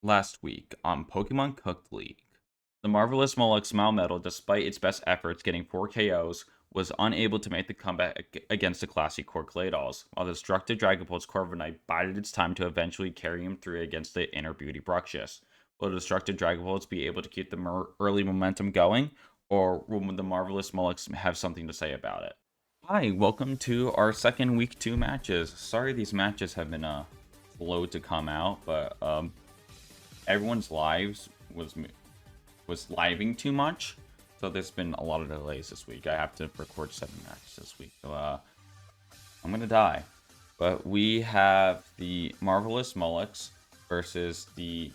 Last week on Pokemon Cooked League, the Marvellous Mollux Metal, despite its best efforts getting 4 KOs, was unable to make the comeback against the classy Corcladals, while the destructive Dragapults Corviknight bided its time to eventually carry him through against the Inner Beauty Bruxious. Will the destructive Dragapults be able to keep the early momentum going, or will the Marvellous Mollux have something to say about it? Hi, welcome to our second week 2 matches. Sorry these matches have been slow to come out, but everyone's lives was living too much, so there's been a lot of delays this week. I have to record 7 matches this week, so I'm gonna die. But we have the Marvellous Mollux versus the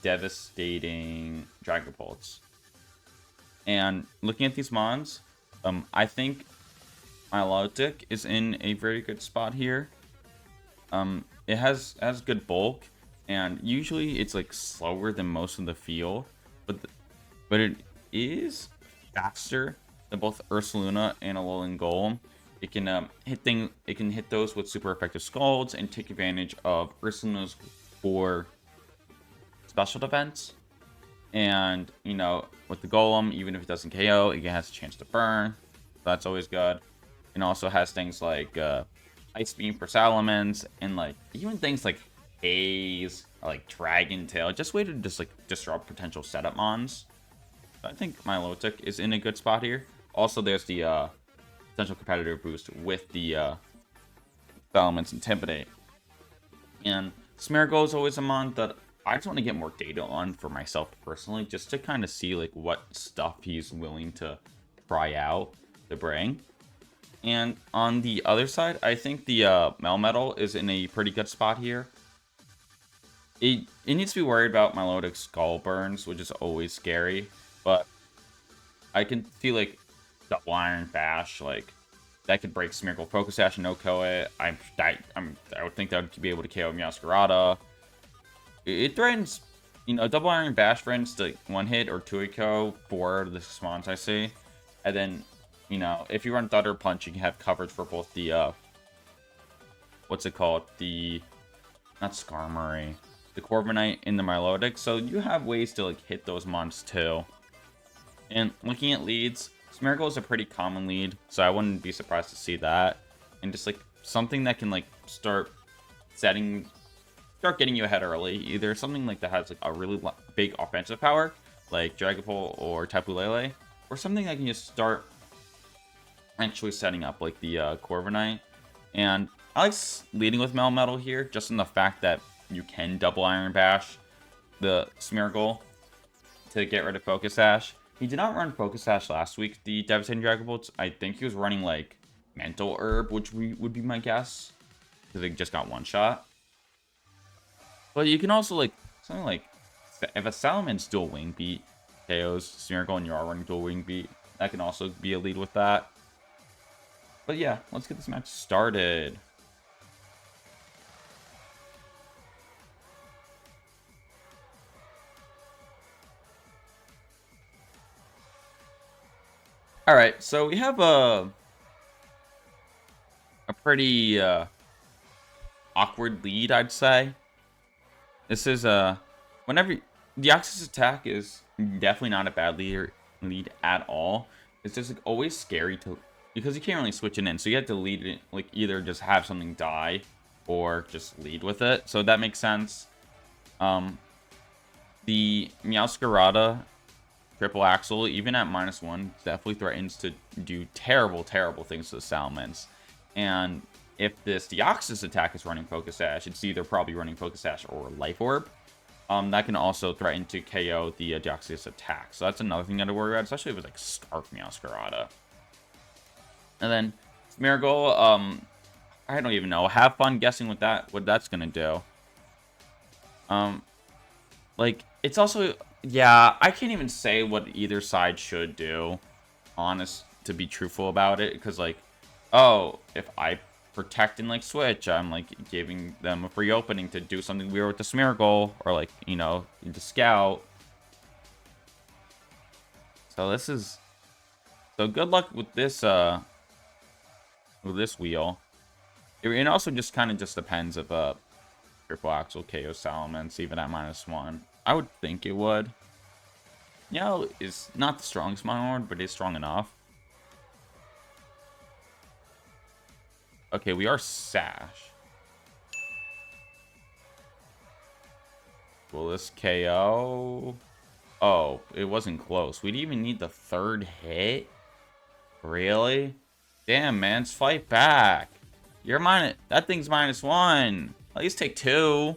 devastating Dragapults. And looking at these mons, I think Milotic is in a very good spot here. It has good bulk, and usually it's like slower than most of the field, but it is faster than both Ursaluna and Alolan Golem. It can hit those with super effective scalds and take advantage of Ursaluna's for special defense. And you know, with the Golem, even if it doesn't KO, it has a chance to burn. That's always good. And also has things like Ice Beam for Salamence, and like even things like Haze, or like Dragon Tail, just way to just like disrupt potential setup mons. So I think Milotic is in a good spot here. Also, there's the potential competitive boost with the Salamence Intimidate. And Smeargle is always a mon that I just want to get more data on for myself personally, just to kind of see like what stuff he's willing to try out to bring. And on the other side, I think the Melmetal is in a pretty good spot here. It needs to be worried about Milotic Skull Burns, which is always scary. But I can feel like Double Iron Bash, like that could break Smeargle Focus Sash and no-KO it. I would think that would be able to KO Meowscarada. It threatens, you know, Double Iron Bash threatens to one hit or 2 KO for the spawns I see, and then, you know, if you run Thunder Punch, you can have coverage for both the, what's it called? Not Skarmory. The Corviknight and the Milotic. So you have ways to, like, hit those mons, too. And looking at leads, Smeargle is a pretty common lead, so I wouldn't be surprised to see that. And just, like, something that can, like, start getting you ahead early. Either something, like, that has, like, a really big offensive power, like Dragapult or Tapu Lele, or something that can just start actually setting up like the Corviknight. And I like leading with Melmetal here, just in the fact that you can double Iron Bash the Smeargle to get rid of Focus Sash. He did not run Focus Sash last week, the Devastating Dragapults. I think he was running like Mental Herb, which would be my guess, because they just got one shot. But you can also like something like if a Salamence dual Wing Beat KOs Smeargle and you are running dual Wing Beat, that can also be a lead with that. But yeah, let's get this match started. Alright, so we have a pretty awkward lead, I'd say. This is whenever the Axis attack is definitely not a bad lead at all. It's just like always scary to, because you can't really switch it in, so you have to lead it, like either just have something die or just lead with it. So that makes sense. The Meowscarada triple axle, even at -1, definitely threatens to do terrible things to the Salamence. And if this Deoxys attack is running Focus Sash, it's either probably running Focus Sash or Life Orb. That can also threaten to KO the Deoxys attack. So that's another thing to worry about, especially if it's like Scarf Meowscarada. And then Smeargle, I don't even know. Have fun guessing what that's gonna do. Like, it's also, yeah, I can't even say what either side should do, to be truthful about it, because like, oh, if I protect and like switch, I'm like giving them a free opening to do something weird with the Smeargle, or like, you know, the Scout. So good luck with this wheel. It also just kind of just depends if Triple Axle KO Salamence even at -1. I would think it would. Yell is not the strongest Monologue, but it's strong enough. Okay, we are Sash. Will this KO? Oh, it wasn't close. We'd even need the third hit? Really? Damn, man. Let's fight back. You're that thing's -1. At least take 2.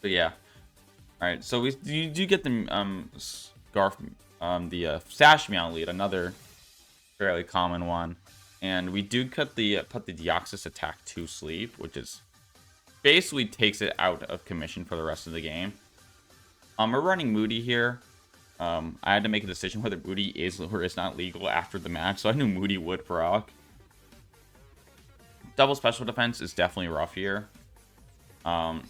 But yeah. Alright, so you do get the Sash Meow lead, another fairly common one. And we do put the Deoxys attack to sleep, which is basically takes it out of commission for the rest of the game. We're running Moody here. I had to make a decision whether Moody is or is not legal after the match, so I knew Moody would proc. Double special defense is definitely rough here. And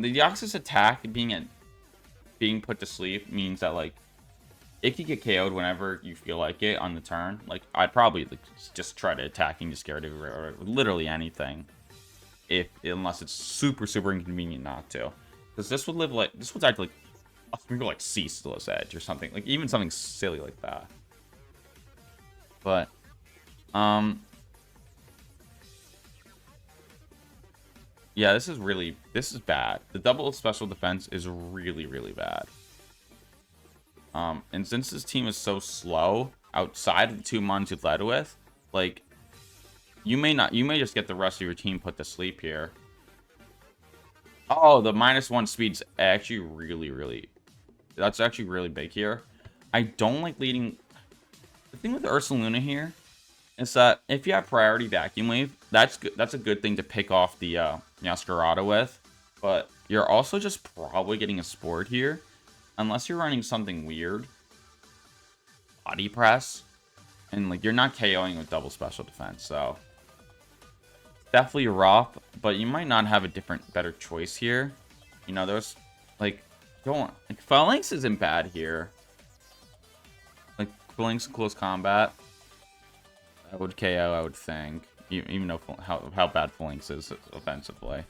the Deoxys attack being put to sleep means that, like, it can get KO'd whenever you feel like it on the turn. Like, I'd probably just try to attack and just get rid of literally anything, unless it's super inconvenient not to. Because this would act like a Smeargle like Ceaseless Edge or something, like even something silly like that. But yeah, this is bad. The double special defense is really bad. And since this team is so slow outside of the 2 mons you led with, like, you may just get the rest of your team put to sleep here. Oh, the -1 speed's actually that's actually really big here. I don't like leading. The thing with Ursaluna here is that if you have priority vacuum wave, that's good. That's a good thing to pick off the Meowscarada with. But you're also just probably getting a Sport here, unless you're running something weird. Body press, and like you're not KOing with double special defense, so definitely rough. But you might not have a better choice here. You know, there's like Phalanx isn't bad here. Like Phalanx in close combat, I would KO, I would think, even though how bad Phalanx is offensively.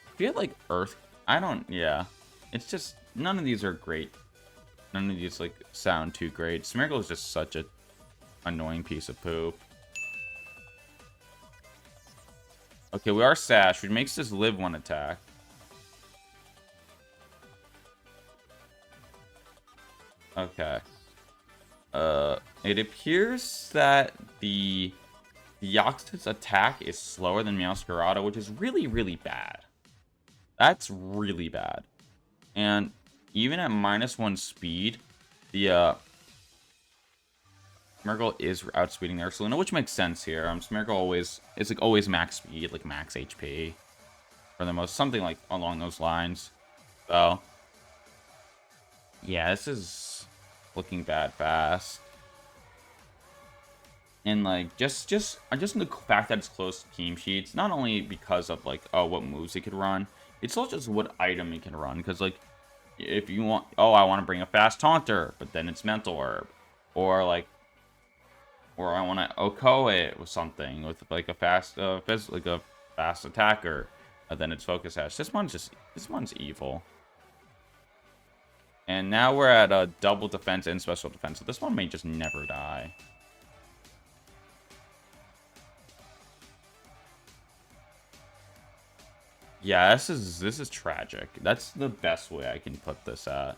I feel like Earth. Yeah. It's just none of these are great. None of these like sound too great. Smeargle is just such a annoying piece of poop. Okay, we are Sash, which makes this live 1 attack. Okay. It appears that the Deoxys attack is slower than Meowscarada, which is really bad. That's really bad. And even at -1 speed, the Smeargle is outspeeding their Ursaluna, which makes sense here. Smeargle is like always max speed, like max HP, for the most, something like along those lines. So yeah, this is looking bad fast. And like just the fact that it's close to team sheets, not only because of like what moves it could run, it's also just what item it can run. Because like if you want, I want to bring a fast Taunter, but then it's Mental Herb, or I want to Oko it with something with like a fast fast attacker, and then it's Focus Sash. This one's evil. And now we're at a double defense and special defense, so this one may just never die. Yeah, this is tragic. That's the best way I can put this at.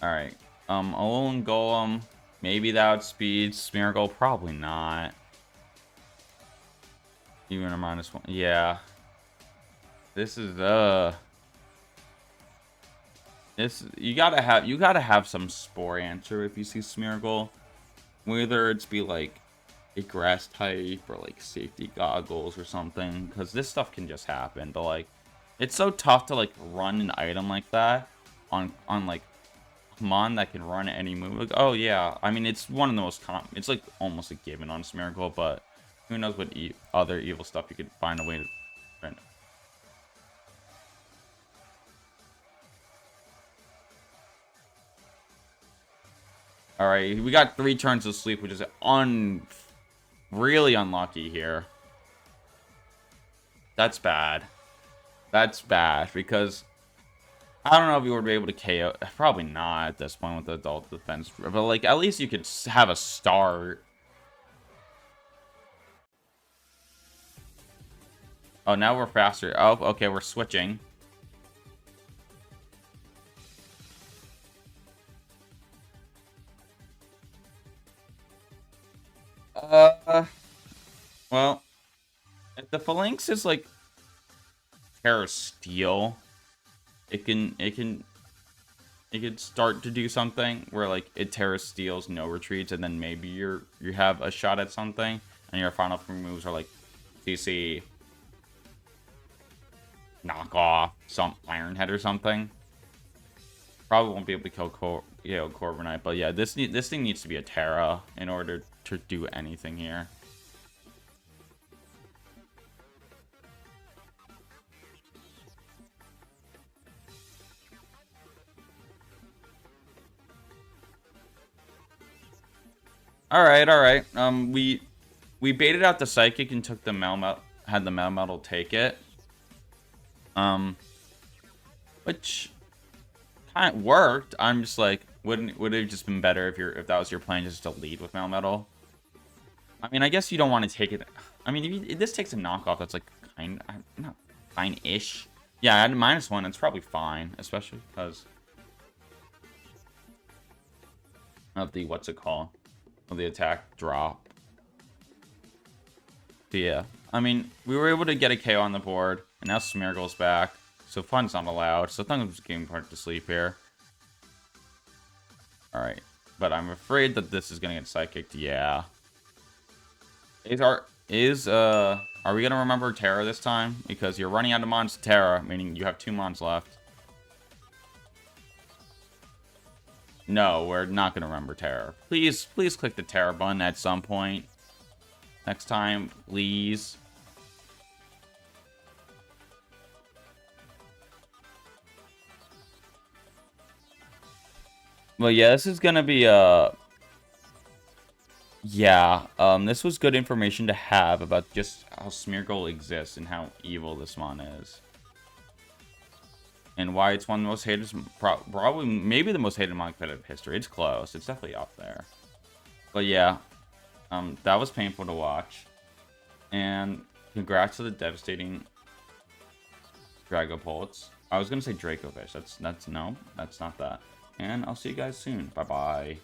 Alright. Alolan Golem. Maybe that outspeeds Smeargle. Probably not. Even a -1. Yeah. This is you gotta have some Spore answer if you see Smeargle. Whether it's be like a grass type or like safety goggles or something, because this stuff can just happen. But like, it's so tough to like run an item like that on like Mon that can run any move. Like, oh yeah, I mean it's one of the most common. It's like almost a given on Smeargle, but who knows what other evil stuff you could find a way to run. Alright, we got 3 turns of sleep, which is really unlucky here. That's bad. That's bad, because I don't know if you would be able to KO. Probably not at this point with the adult defense. But, like, at least you could have a start. Oh, now we're faster. Oh, okay, we're switching. Well, if the Phalanx is, like, Terra Steel, it can start to do something where, like, it Terra Steals, no retreats, and then maybe you have a shot at something, and your final 3 moves are, like, CC, knock off, some Iron Head or something. Probably won't be able to kill Corviknight, but yeah, this thing needs to be a Terra in order to do anything here. All right. We baited out the Psychic and took the had the Melmetal take it. Which kind of worked. I'm just like, would it have just been better if that was your plan, just to lead with Melmetal? I mean, I guess you don't want to take it. I mean, if this takes a knockoff, that's like not fine-ish. Yeah, at -1, it's probably fine, especially because of the what's it called, of the attack drop. But yeah, I mean, we were able to get a KO on the board, and now Smeargle's back, so fun's not allowed. So Thungum's getting part to sleep here. All right, but I'm afraid that this is gonna get psychicked. Yeah. Are we gonna remember Terra this time? Because you're running out of Mons to Terra, meaning you have 2 Mons left. No, we're not gonna remember Terra. Please click the Terra button at some point. Next time, please. Well, yeah, this is gonna be yeah, this was good information to have about just how Smeargle exists and how evil this mon is. And why it's one of the most hated, probably, maybe the most hated mon in competitive history. It's close. It's definitely up there. But yeah, that was painful to watch. And congrats to the devastating Dragapults. I was gonna say Dracovish. That's not that. And I'll see you guys soon. Bye-bye.